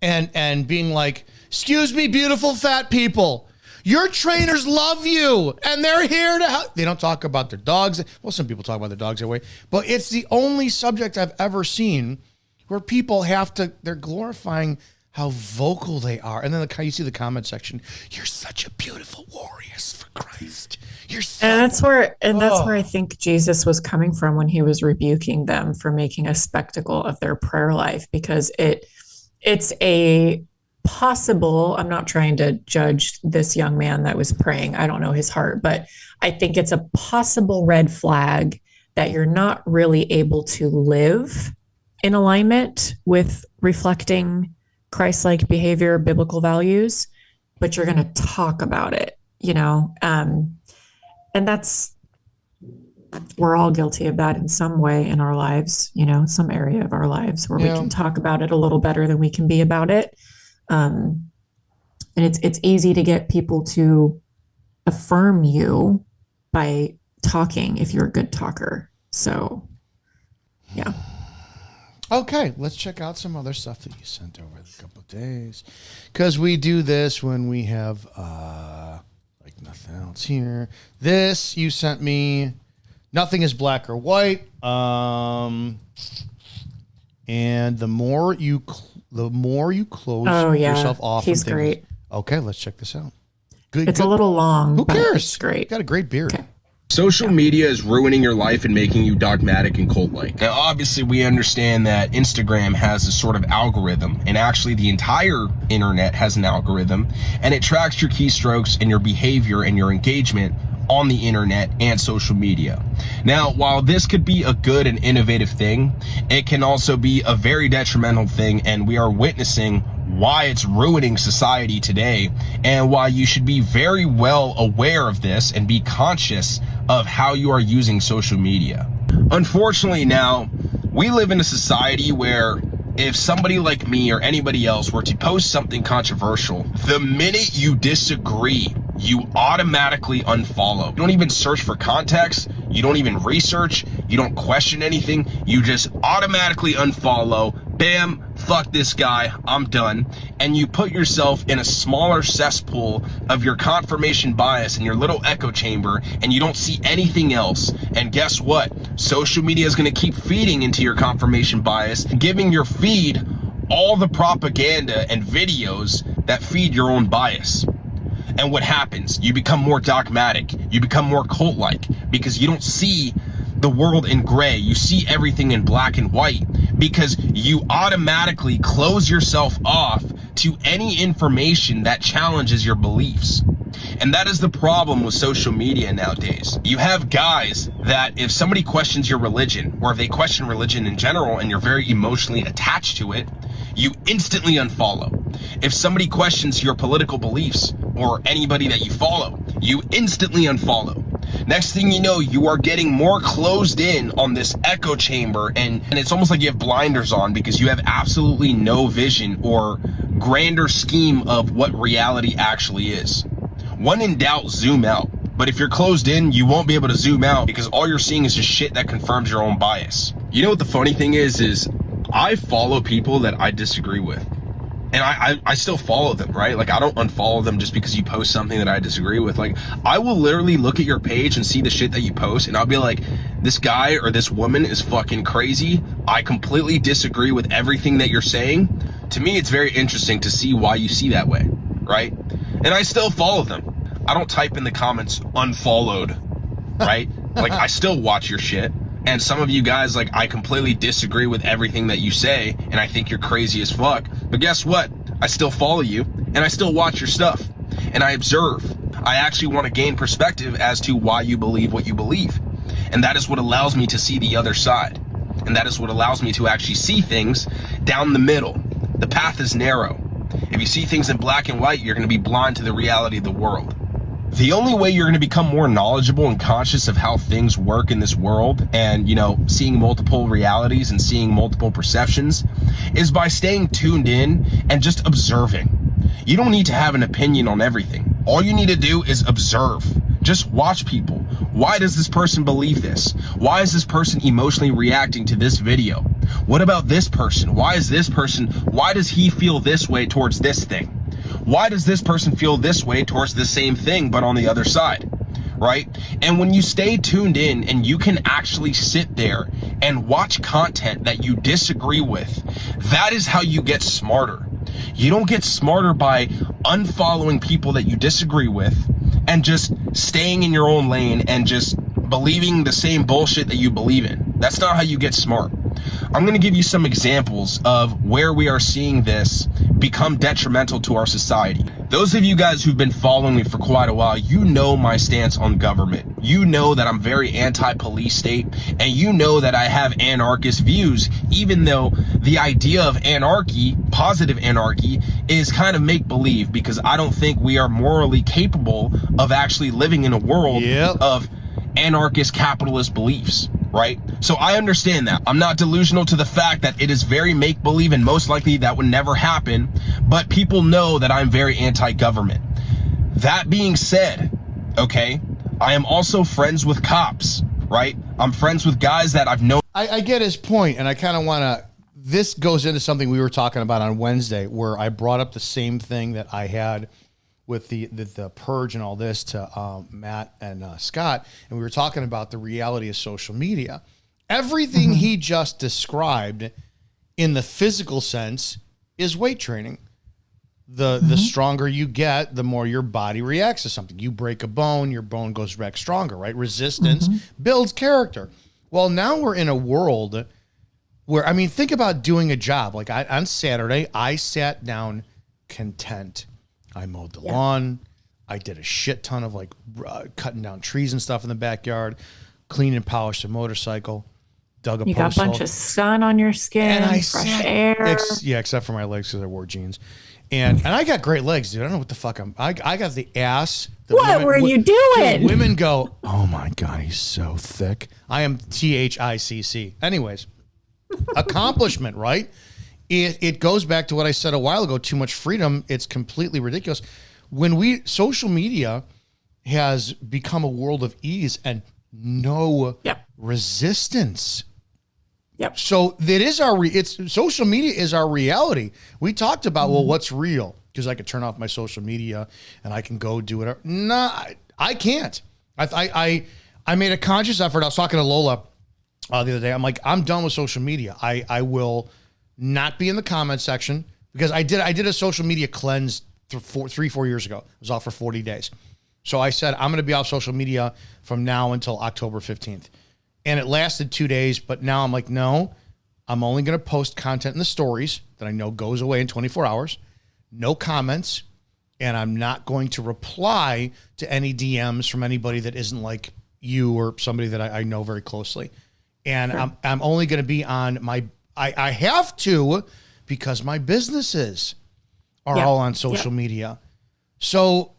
and being like, excuse me, beautiful fat people, your trainers love you and they're here to help. They don't talk about their dogs. Well, some people talk about their dogs that way, but it's the only subject I've ever seen where people they're glorifying how vocal they are. And then you see the comment section, you're such a beautiful warrior for Christ. You're so And that's where I think Jesus was coming from when he was rebuking them for making a spectacle of their prayer life, because it's a possible, I'm not trying to judge this young man that was praying. I don't know his heart, but I think it's a possible red flag that you're not really able to live in alignment with reflecting Christ-like behavior, biblical values, but you're going to talk about it, and we're all guilty of that in some way in our lives, some area of our lives where we can talk about it a little better than we can be about it. And it's easy to get people to affirm you by talking if you're a good talker. So, yeah. Okay, let's check out some other stuff that you sent over the couple of days, because we do this when we have like nothing else here. This you sent me. Nothing is black or white. And the more you close yourself off. He's from things. great. Okay, let's check this out. Good. It's a little long. Who cares? It's great. Got a great beard. Okay. Social media is ruining your life and making you dogmatic and cult-like. Now, obviously, we understand that Instagram has a sort of algorithm, and actually the entire internet has an algorithm, and it tracks your keystrokes and your behavior and your engagement on the internet and social media. Now, while this could be a good and innovative thing, it can also be a very detrimental thing, and we are witnessing why it's ruining society today, and why you should be very well aware of this and be conscious of how you are using social media. Unfortunately, now we live in a society where if somebody like me or anybody else were to post something controversial, the minute you disagree, you automatically unfollow. You don't even search for context. You don't even research. You don't question anything. You just automatically unfollow. Bam, fuck this guy, I'm done. And you put yourself in a smaller cesspool of your confirmation bias in your little echo chamber, and you don't see anything else. And guess what? Social media is going to keep feeding into your confirmation bias, giving your feed all the propaganda and videos that feed your own bias. And what happens? You become more dogmatic. You become more cult-like because you don't see the world in gray. You see everything in black and white because you automatically close yourself off to any information that challenges your beliefs. And that is the problem with social media nowadays. You have guys that if somebody questions your religion, or if they question religion in general and you're very emotionally attached to it, you instantly unfollow. If somebody questions your political beliefs or anybody that you follow, you instantly unfollow. Next thing you know, you are getting more closed in on this echo chamber, and it's almost like you have blinders on because you have absolutely no vision or grander scheme of what reality actually is. When in doubt, zoom out. But if you're closed in, you won't be able to zoom out because all you're seeing is just shit that confirms your own bias. You know what the funny thing is I follow people that I disagree with. And I still follow them, right? Like, I don't unfollow them just because you post something that I disagree with. Like, I will literally look at your page and see the shit that you post, and I'll be like, this guy or this woman is fucking crazy. I completely disagree with everything that you're saying. To me, it's very interesting to see why you see that way, right? And I still follow them. I don't type in the comments unfollowed, right? Like, I still watch your shit. And some of you guys, like, I completely disagree with everything that you say, and I think you're crazy as fuck. But guess what? I still follow you, and I still watch your stuff, and I observe. I actually want to gain perspective as to why you believe what you believe. And that is what allows me to see the other side. And that is what allows me to actually see things down the middle. The path is narrow. If you see things in black and white, you're going to be blind to the reality of the world. The only way you're going to become more knowledgeable and conscious of how things work in this world and, you know, seeing multiple realities and seeing multiple perceptions is by staying tuned in and just observing. You don't need to have an opinion on everything. All you need to do is observe. Just watch people. Why does this person believe this? Why is this person emotionally reacting to this video? What about this person? Why does he feel this way towards this thing? Why does this person feel this way towards the same thing, but on the other side, right? And when you stay tuned in and you can actually sit there and watch content that you disagree with, that is how you get smarter. You don't get smarter by unfollowing people that you disagree with and just staying in your own lane and just believing the same bullshit that you believe in. That's not how you get smart. I'm going to give you some examples of where we are seeing this become detrimental to our society. Those of you guys who've been following me for quite a while, you know my stance on government. You know that I'm very anti-police state, and you know that I have anarchist views, even though the idea of anarchy, positive anarchy, is kind of make-believe, because I don't think we are morally capable of actually living in a world of anarchist capitalist beliefs, right? So I understand that. I'm not delusional to the fact that it is very make-believe and most likely that would never happen, but people know that I'm very anti-government. That being said, okay, I am also friends with cops, right? I'm friends with guys that I've known. I get his point, and I kind of want to, this goes into something we were talking about on Wednesday, where I brought up the same thing that I had with the purge and all this to Matt and Scott, and we were talking about the reality of social media. Everything he just described in the physical sense is weight training. The stronger you get, the more your body reacts to something. You break a bone, your bone goes back stronger, right? Resistance builds character. Well, now we're in a world where, I mean, think about doing a job. Like on Saturday, I sat down content. I mowed the lawn. I did a shit ton of like cutting down trees and stuff in the backyard, cleaned and polished a motorcycle, dug a post. You got a bunch of sun on your skin, and fresh air. Except for my legs because I wore jeans. And I got great legs, dude. I don't know what the fuck I got the ass. What were you doing? Dude, women go, oh my God, he's so thick. I am THICC. Anyways, accomplishment, right? It goes back to what I said a while ago, too much freedom. It's completely ridiculous. Social media has become a world of ease and no resistance. Yep. So that is social media is our reality. We talked about, well, what's real? Because I could turn off my social media and I can go do whatever. Nah, I can't. I made a conscious effort. I was talking to Lola the other day. I'm like, I'm done with social media. I will not be in the comment section, because I did a social media cleanse 4 years ago. It was off for 40 days. So I said, I'm going to be off social media from now until October 15th. And it lasted 2 days, but now I'm like, no, I'm only going to post content in the stories that I know goes away in 24 hours. No comments. And I'm not going to reply to any DMs from anybody that isn't like you or somebody that I know very closely. And sure. I'm only going to be on I have to, because my businesses are all on social media. So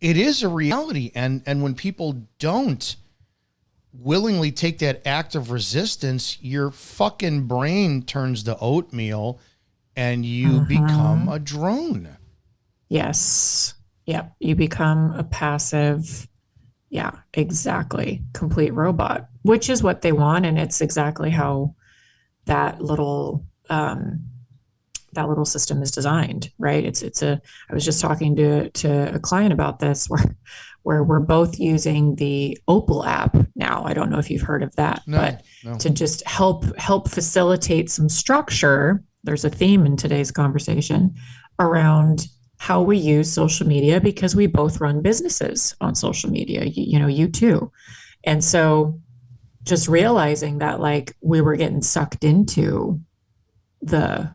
it is a reality. And when people don't willingly take that act of resistance, your fucking brain turns to oatmeal and you become a drone. Yes. Yep. You become a passive, exactly, complete robot, which is what they want. And it's exactly how that little that little system is designed, right? I was just talking to a client about this where we're both using the Opal app now. I don't know if you've heard of that, but to just help facilitate some structure. There's a theme in today's conversation around how we use social media, because we both run businesses on social media, you too. And so just realizing that like we were getting sucked into the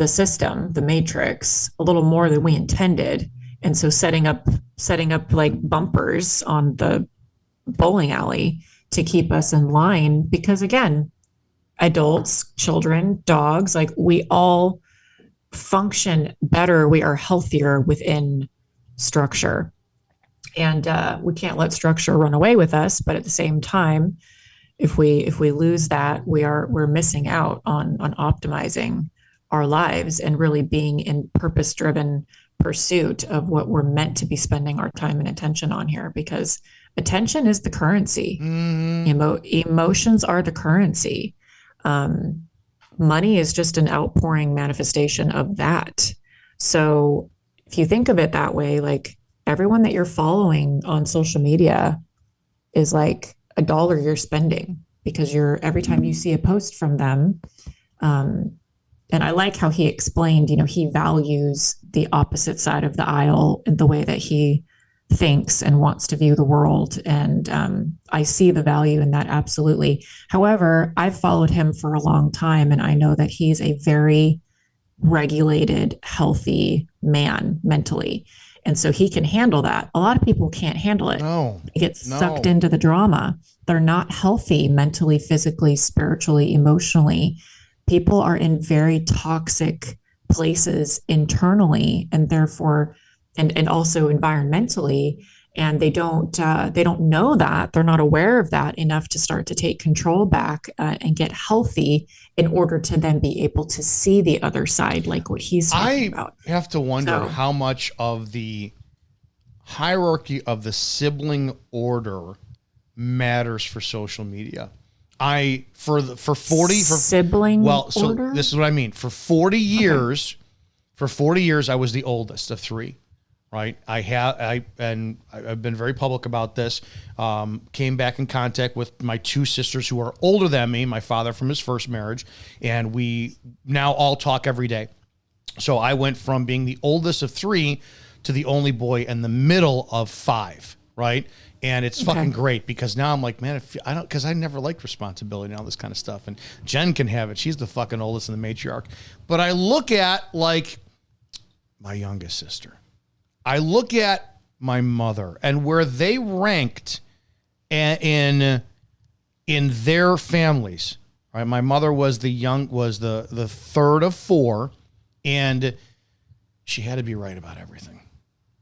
system, the matrix, a little more than we intended. And so setting up like bumpers on the bowling alley to keep us in line, because again, adults, children, dogs, like we all function better. We are healthier within structure, and we can't let structure run away with us. But at the same time, if we lose that, we're missing out on optimizing our lives and really being in purpose-driven pursuit of what we're meant to be spending our time and attention on here, because attention is the currency. Emotions are the currency. Money is just an outpouring manifestation of that. So if you think of it that way, like everyone that you're following on social media is like $1 you're spending, because every time you see a post from them. And I like how he explained, he values the opposite side of the aisle in the way that he thinks and wants to view the world. And I see the value in that, absolutely. However, I've followed him for a long time, and I know that he's a very regulated, healthy man mentally. And so he can handle that. A lot of people can't handle it. They get sucked into the drama. They're not healthy mentally, physically, spiritually, emotionally. People are in very toxic places internally, and therefore, and also environmentally, and they don't know that. They're not aware of that enough to start to take control back and get healthy in order to then be able to see the other side, like what he's talking about. I have to wonder how much of the hierarchy of the sibling order matters for social media. Sibling order? This is what I mean. For 40 years, I was the oldest of three. Right. I've been very public about this. Came back in contact with my two sisters who are older than me, my father from his first marriage, and we now all talk every day. So I went from being the oldest of three to the only boy in the middle of five. Right. And it's fucking great, because now I'm like, man, because I never liked responsibility and all this kind of stuff. And Jen can have it. She's the fucking oldest and the matriarch. But I look at like my youngest sister. I look at my mother and where they ranked in their families. Right, my mother was the third of four, and she had to be right about everything,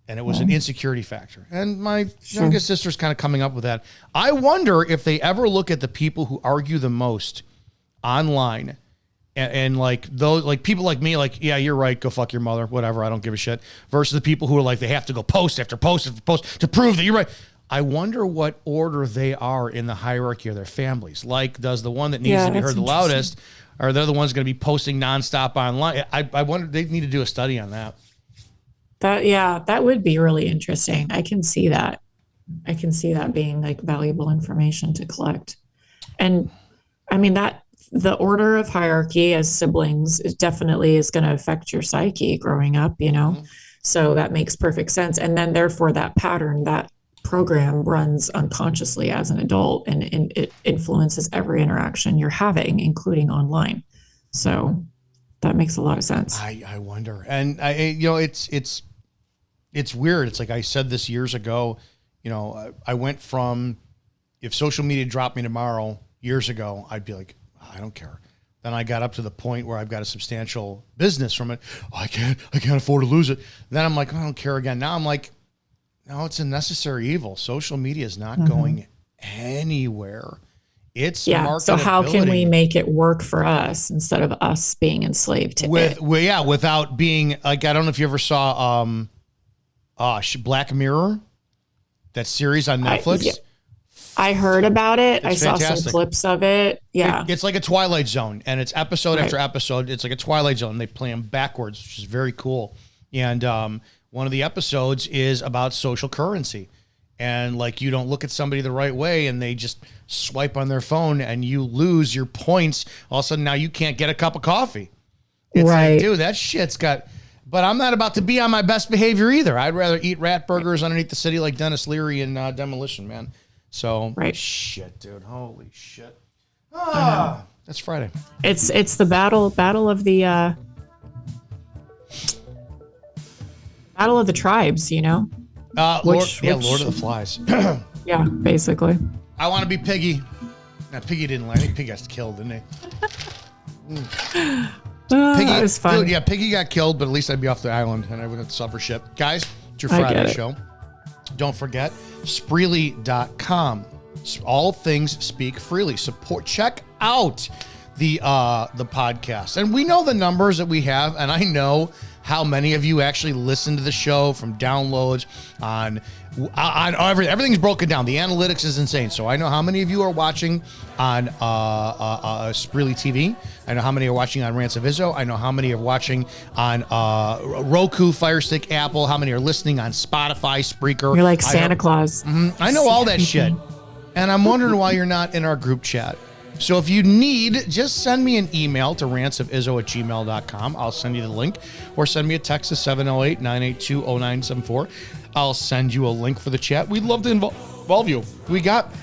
and it was an insecurity factor. And my youngest sister's kind of coming up with that. I wonder if they ever look at the people who argue the most online. And like those, like people like me, like, yeah, you're right, go fuck your mother, whatever, I don't give a shit. Versus the people who are like, they have to go post after post after post to prove that you're right. I wonder what order they are in the hierarchy of their families. Like, does the one that needs to be heard the loudest, or they're the ones going to be posting nonstop online? I wonder, they need to do a study on that. That would be really interesting. I can see that being like valuable information to collect. And I mean, that the order of hierarchy as siblings is definitely going to affect your psyche growing up, So that makes perfect sense. And then therefore that pattern, that program runs unconsciously as an adult, and it influences every interaction you're having, including online. So that makes a lot of sense. I wonder. And it's weird. It's like I said this years ago, I went from, if social media dropped me tomorrow years ago, I'd be like, I don't care. Then I got up to the point where I've got a substantial business from it. I can't afford to lose it. Then I'm like, I don't care again. Now I'm like, no, it's a necessary evil. Social media is not going anywhere. It's marketability. So how can we make it work for us instead of us being enslaved to it? Without being like, I don't know if you ever saw Black Mirror, that series on Netflix. I heard about it. I saw fantastic. some clips of it. Yeah. It's like a Twilight Zone, and it's episode after episode. It's like a Twilight Zone. They play them backwards, which is very cool. And one of the episodes is about social currency. And like, you don't look at somebody the right way and they just swipe on their phone and you lose your points. All of a sudden now you can't get a cup of coffee. It's like, dude, that shit's got, but I'm not about to be on my best behavior either. I'd rather eat rat burgers underneath the city like Dennis Leary in Demolition Man. So shit, dude. Holy shit. That's Friday. It's the battle of the battle of the tribes, you know? Lord of the Flies. Yeah, basically. I want to be Piggy. Now, Piggy didn't learn. I think Piggy got killed, didn't he? Piggy, that was fun. Dude, yeah, Piggy got killed, but at least I'd be off the island and I wouldn't have to suffer shit. Guys, it's your Friday show. Don't forget, Spreely.com. All things speak freely. Check out the podcast. And we know the numbers that we have, and I know how many of you actually listen to the show, from downloads on everything's broken down. The analytics is insane. So I know how many of you are watching on Spreely TV. I know how many are watching on Rants of Izzo. I know how many are watching on Roku, Fire Stick, Apple. How many are listening on Spotify, Spreaker. You're like Santa Claus. I know all that shit. And I'm wondering why you're not in our group chat. So if you need, just send me an email to rantsofizzo@gmail.com. I'll send you the link, or send me a text to 708-982-0974. I'll send you a link for the chat. We'd love to involve you. We got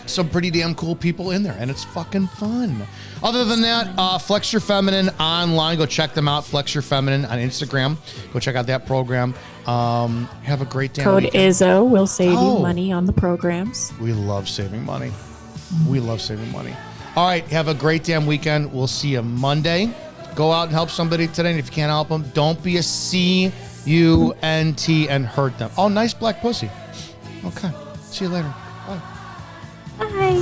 some pretty damn cool people in there, and it's fucking fun. Other than that, Flex Your Feminine online. Go check them out. Flex Your Feminine on Instagram. Go check out that program. Have a great day. Code Izzo will save you money on the programs. We love saving money. We love saving money. All right, have a great damn weekend. We'll see you Monday. Go out and help somebody today, and if you can't help them, don't be a CUNT and hurt them. Oh, nice black pussy. Okay, see you later. Bye. Bye.